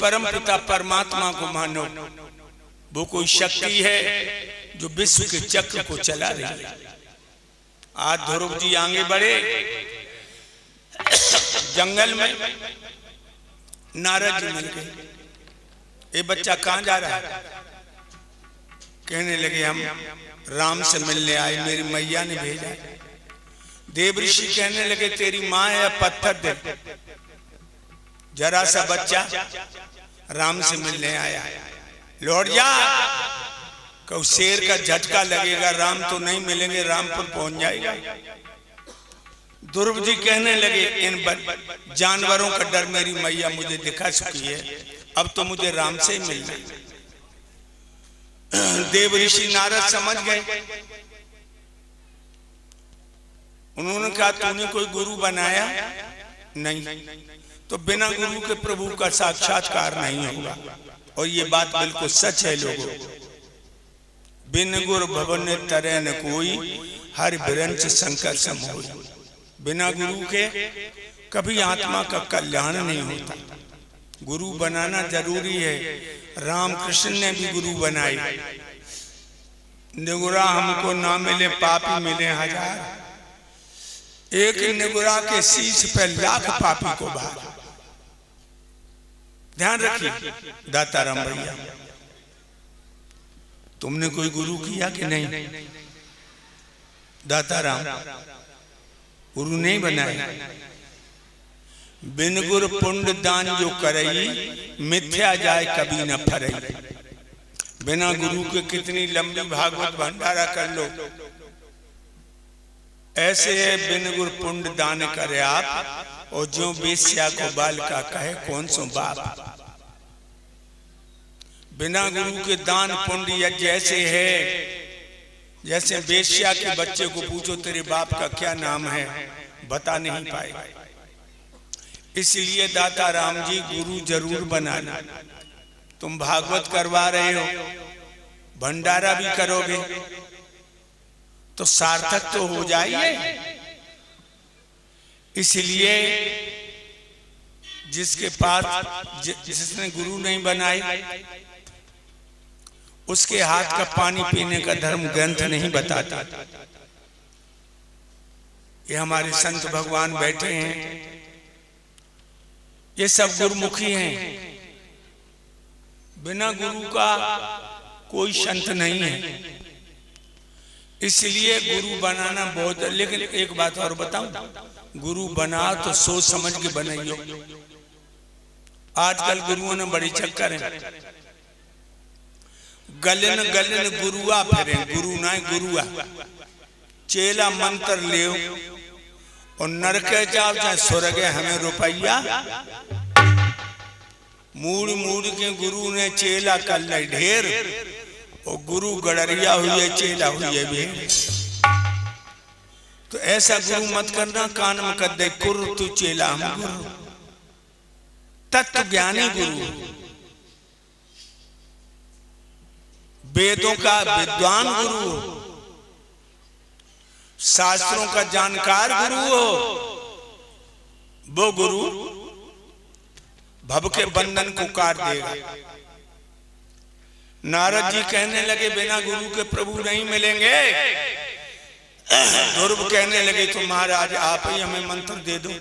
परम पिता परमात्मा को मानो। वो कोई शक्ति है जो विश्व के चक्र को चला रही है। आज ध्रुव जी आगे बढ़े, जंगल में नारद जी मिल गए। ये बच्चा कहाँ जा रहा है? कहने लगे हम राम से मिलने आए, मेरी मैया ने भेजा। देव ऋषि कहने लगे तेरी माँ है, पत्थर दे। जरा सा बच्चा राम से मिलने आया, लौट जा। कहो शेर का झटका लगेगा, राम तो नहीं मिलेंगे, रामपुर पहुंच जाएगा। ध्रुव जी कहने लगे इन जानवरों का डर मेरी मैया मुझे दिखा चुकी है, अब तो मुझे राम से ही मिलना है। देव ऋषि नारद समझ गए। उन्होंने कहा तूने कोई गुरु बनाया? नहीं, तो बिना गुरु के प्रभु का साक्षात्कार नहीं होगा। और ये बात बिल्कुल सच है लोगों। बिन गुरु भवन तरह न कोई, हर बिरंच शंकर सम होई। बिना गुरु के कभी आत्मा का कल्याण नहीं होता। गुरु बनाना जरूरी है। रामकृष्ण ने भी गुरु बनाई। निगुरा हमको ना मिले पापी मिले हजार। एक निगुरा के शीश पे लाख पापी को भार। ध्यान रखिए दाताराम भैया, तुमने कोई गुरु किया कि नहीं? दाताराम गुरु नहीं बनाया। बिन गुर पुण्य दान जो करई, मिथ्या जाए कभी न फरई। बिना गुरु के कितनी लंबी भागवत भंडारा कर लो, ऐसे है बिन गुर पुण्य दान करे आप, और जो बेस्या को बाल का कहे कौन सो बाप। बिना गुरु के दान पुण्य जैसे है, जैसे बेस्या के बच्चे को पूछो तेरे बाप का क्या नाम है, बता नहीं पाएगा। इसलिए दाता राम जी गुरु जरूर बनाना। तुम भागवत करवा रहे हो, भंडारा भी करोगे तो सार्थक तो हो जाइए। इसलिए जिसके पास जिसने गुरु नहीं बनाई, उसके हाथ का पानी पीने का धर्म ग्रंथ नहीं बताता। ये हमारे संत भगवान बैठे हैं, ये सब गुरुमुखी हैं। बिना गुरु का कोई संत नहीं है। इसलिए गुरु बनाना बहुत। लेकिन एक बात और बताऊं, गुरु बना तो सोच समझ के बनाइयो। आजकल गुरुओं ने बड़ी चक्कर है। गलन गलन गुरुआ फिरे, गुरु ना गुरुआ। चेला मंत्र ले और नरके जाओ चाहे स्वर्ग हमें रुपया। मूड मूड के गुरु ने चेला कर ले ढेर, और गुरु गड़रिया हुई है चेला हुई है भेड़। तो ऐसा गुरु मत करना, कान में कर दे कुर तू चेला हम गुरु। तत्व ज्ञानी गुरु, वेदों का विद्वान गुरु हो, शास्त्रों का जानकार गुरु हो, वो गुरु भव के बंधन को काट देगा। नारद जी कहने लगे बिना गुरु के प्रभु नहीं मिलेंगे। ध्रुव कहने लगे तो महाराज आप ही हमें मंत्र दे दो।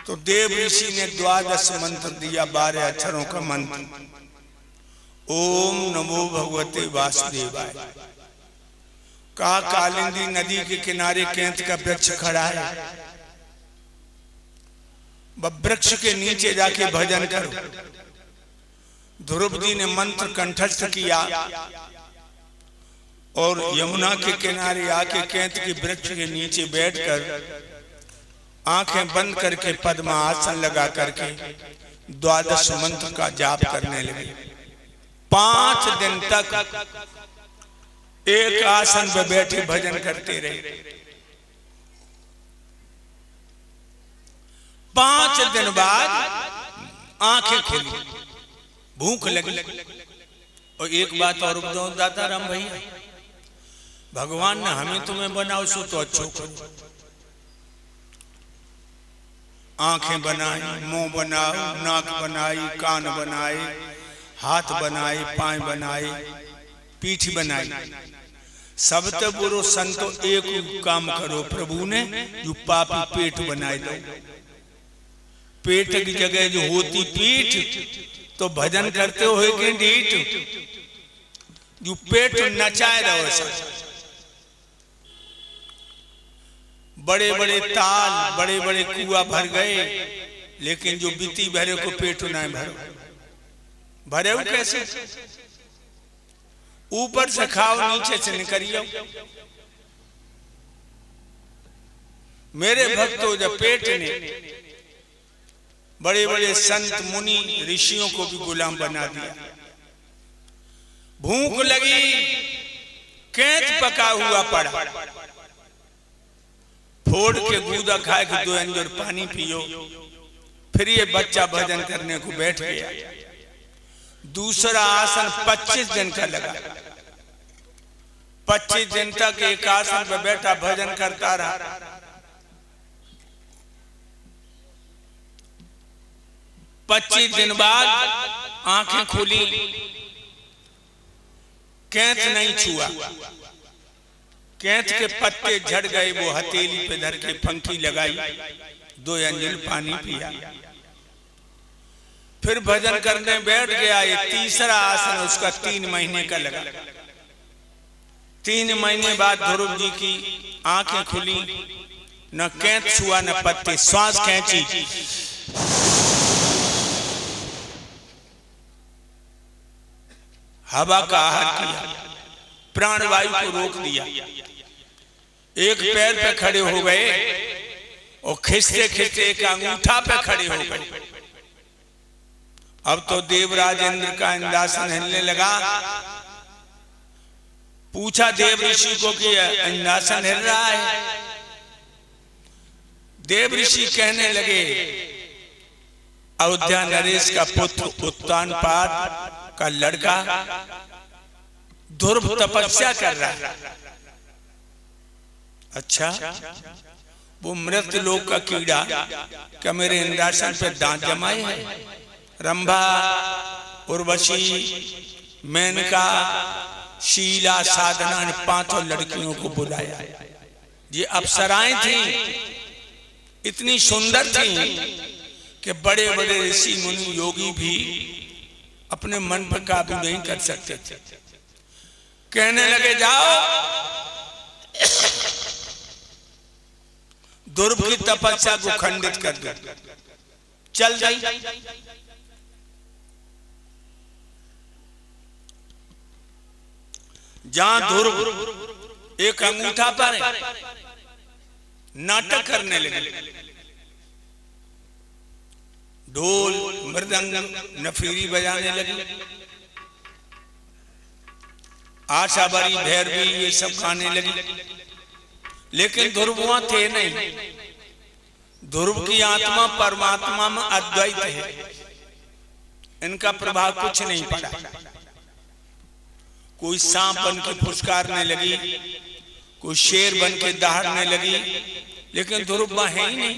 तो देव ऋषि ने 12 मंत्र दिया, 12 अक्षरों का मंत्र। ओम नमो भगवते वासुदेवाय। कहा कालिंदी नदी के किनारे केंत का वृक्ष खड़ा है, वृक्ष के नीचे जाके भजन करो। ध्रुव जी ने मंत्र कंठस्थ किया और यमुना के किनारे आके केंत के वृक्ष के नीचे बैठकर आंखें बंद करके पद्मासन लगा करके 12 मंत्र का जाप करने लगे। 5 दिन तक एक आसन पर बैठे भजन करते रहे। 5 दिन बाद आंखें खुली, भूख लगी। और एक बात और बताओ दाता राम भैया, भगवान ने हमें तुम्हें बनाओ सो तो अच्छो करो। आंखें बनाई, मुंह बनाओ, नाक बनाई, कान बनाए, हाथ बनाए, पांव बनाए, पीठ बनाई। सब तो बुरो संतो एक काम करो प्रभु ने, जो पापी पेट बनाए दो। पेट की जगह जो होती पीठ, तो भजन करते हो कि डीठ, जो पेट नचाए रहो सब। बड़े बड़े ताल, बड़े बड़े कुआ भर गए, लेकिन जो बीती भरे को पेट ना भरो। भरे कैसे? ऊपर से खाओ, नीचे से निकलियो। मेरे भक्तों, जब पेट ने बड़े बड़े संत मुनि ऋषियों को भी गुलाम बना दिया। भूख लगी, कैच पका हुआ पड़ा, फोड़ के गूदा खाए कि 2 अंजूर पानी पियो। फिर ये बच्चा भजन करने को बैठ गया। दूसरा आसन 25 दिन का लगा। 25 दिन तक एक आसन पर बैठा भजन करता रहा। 25 दिन बाद आंखें खुली, कैंच नहीं छुआ। कैंच के पत्ते झड़ गए, वो हथेली पे धर के फंकी लगाई, 2 अंजल पानी पिया। फिर भजन करने बैठ गया। ये तीसरा आसन उसका 3 महीने का लगा। 3 महीने बाद ध्रुव जी की आंखें खुली, न कैंच छुआ न पत्ते, श्वास खींची, हवा का आहार किया, प्राणवायु को रोक दिया। एक पैर पे खड़े हो गए और खिंचते खिंचते एक अंगूठा पे खड़े हो गए। अब तो देवराज इंद्र का इंद्रासन हिलने लगा। पूछा देव ऋषि को कि इंद्रासन हिल रहा है? देव ऋषि कहने लगे, अयोध्या नरेश का पुत्र उत्तानपाद का लड़का ध्रुव तपस्या कर रहा है। अच्छा, वो मृत लोक का कीड़ा क्या मेरे इंद्रासन पे दांत जमाए है? रंभा, उर्वशी, मेनका, शीला, साधना ने 5 लड़कियों को बुलाया। ये अप्सराएं थीं, इतनी सुंदर थीं कि बड़े बड़े ऋषि मुनि योगी भी अपने मन पर काबू नहीं कर सकते थे। कहने लगे, जाओ ध्रुव की तपस्या को खंडित कर दो। चल गई। जहां ध्रुव एक अंगूठा पर नाटक करने लगे, ढोल, मृदंग, नफीरी बजाने लगे, आशाबरी, भैरवी, ये सब गाने लगी। लेकिन ध्रुव वहां थे नहीं। ध्रुव की आत्मा परमात्मा में अद्वैत है, इनका प्रभाव कुछ नहीं पड़ा। कोई सांप बन के फुसकारने लगी, कोई शेर बन के दहाड़ने लगी, लेकिन ध्रुव वहां है ही नहीं।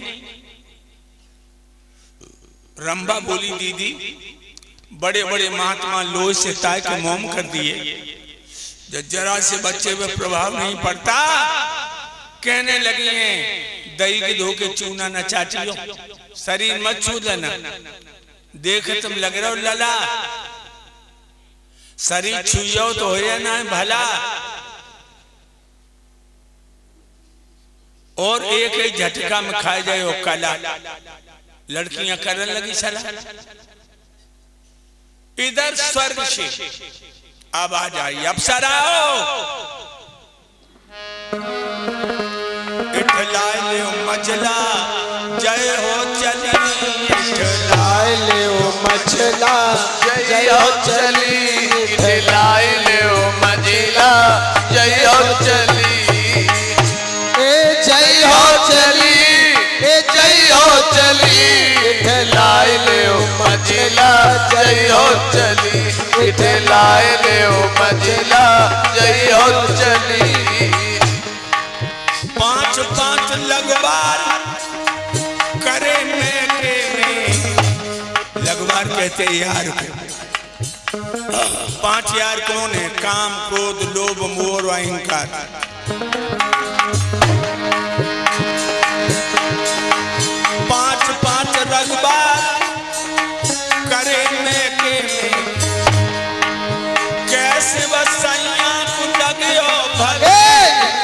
रंभा बोली, दीदी बड़े बड़े महात्मा लोह से ताय के मोम कर दिए, जरा से बच्चे पे प्रभाव नहीं पड़ता। कहने लगी हैं, दही के धोके चूना न चाटियो, शरीर मत छू लेना। देख तुम लग रहे हो लला, शरीर छुइयो तो हो जाना है भला। और एक ही झटका में खाए जाए हो कला। लड़कियां करने लगी सलाह। इधर स्वर्ग से आवाज आई, अप्सराओ इठलाए ले मचला, जय हो चली। इठलाए ले मचला, जय हो चली। इठलाए ले मचला, जय हो चली। जय हो चली, जय हो चली। इठलाए ले मचला, जय हो चली। इठलाए ले मचला, जय हो चली। 5 लगबार करे में कहते हैं यार को। 5 यार कौन है? काम, क्रोध, लोभ, मोह और अहंकार। पांच रगबा करे में के कैसे बसैया को लगियो भगे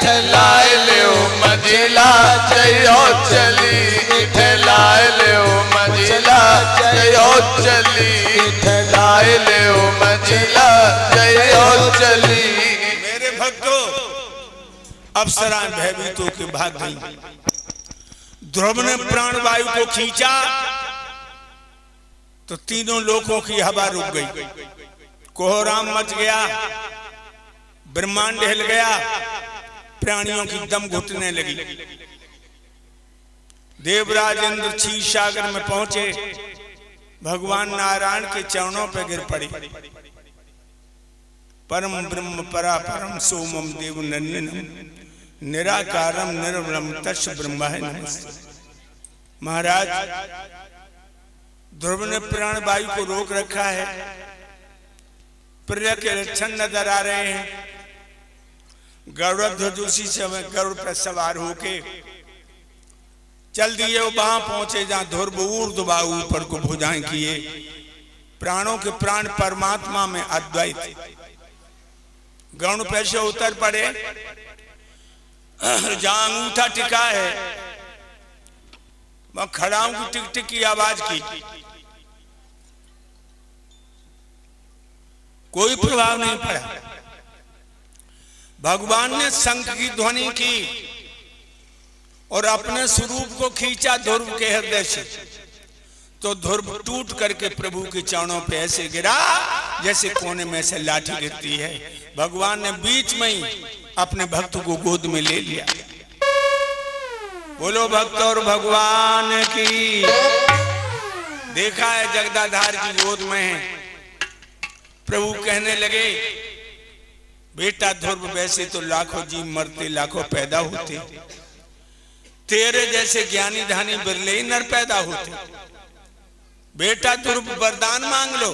ठेलाए ले मंजिला जइयो चली, ठेलाए ले मंजिला जइयो चली, ठेलाए ले मंजिला जइयो चली। मेरे भक्तों, अप्सरा भयभीत होकर भाग गई। ध्रुव ने प्राण वायु को खींचा तो तीनों लोकों की हवा रुक गई, कोहराम मच गया, ब्रह्मांड हिल गया, प्राणियों की दम घुटने लगी। देवराज इंद्र क्षीर सागर में पहुंचे, भगवान नारायण के चरणों पर गिर पड़े। परम ब्रह्म परा परम सोमम देव नंदनम निराकारम निर्मलम तस् ब्रह्माय नमस्ते। महाराज, ध्रुव ने प्राण वायु को रोक रखा है, प्रिय के लक्षण नजर आ रहे हैं। गरुड़ उसी समय गरुड़ पर सवार होके चल दिए, वो वहां पहुंचे जहां ध्रुव ऊर्ध्वबाहु ऊपर को भुजाएं किए। प्राणों के प्राण परमात्मा में अद्वैत। गरुड़ पर से उतर पड़े, जहां अंगूठा टिका है वहां खड़ाओं की टिक टिक की आवाज की, कोई प्रभाव नहीं पड़ा। भगवान ने शंख की ध्वनि की और अपने स्वरूप को खींचा ध्रुव के हृदय से, तो ध्रुव टूट करके प्रभु के चरणों पे ऐसे गिरा जैसे कोने में से लाठी गिरती है। भगवान ने बीच में ही अपने भक्त को गोद में ले लिया। बोलो भक्त और भगवान की। देखा है जगदाधार की गोद में है। प्रभु कहने लगे, बेटा ध्रुव, वैसे तो लाखों जीव मरते, लाखों पैदा होते, तेरे जैसे ज्ञानी धानी बिरले ही नर पैदा होते। बेटा ध्रुव, वरदान मांग लो।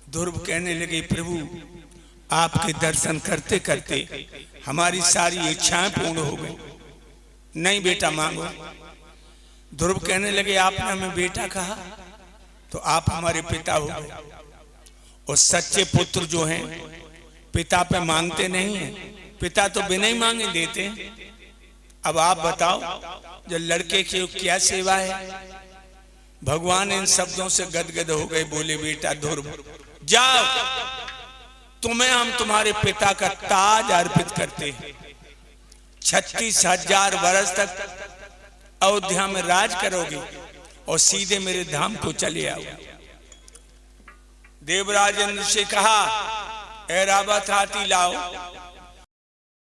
ध्रुव कहने लगे, प्रभु आपके दर्शन करते करते हमारी सारी इच्छाएं पूर्ण हो गई। नहीं बेटा मांगो। ध्रुव कहने लगे, आपने हमें बेटा कहा तो आप हमारे पिता हो गए। और सच्चे पुत्र जो हैं पिता पे मांगते नहीं हैं, पिता तो बिना ही मांगे देते हैं। अब आप बताओ, जो लड़के की क्या सेवा है। भगवान इन शब्दों से गदगद हो गए, बोले, बेटा ध्रुव, जाओ, तुम्हें हम तुम्हारे पिता का ताज अर्पित करते हैं। 36,000 वर्ष तक अयोध्या में राज करोगे और सीधे मेरे धाम को चले आओ। देवराज इंद्र से कहा, ऐरावत हाथी लाओ।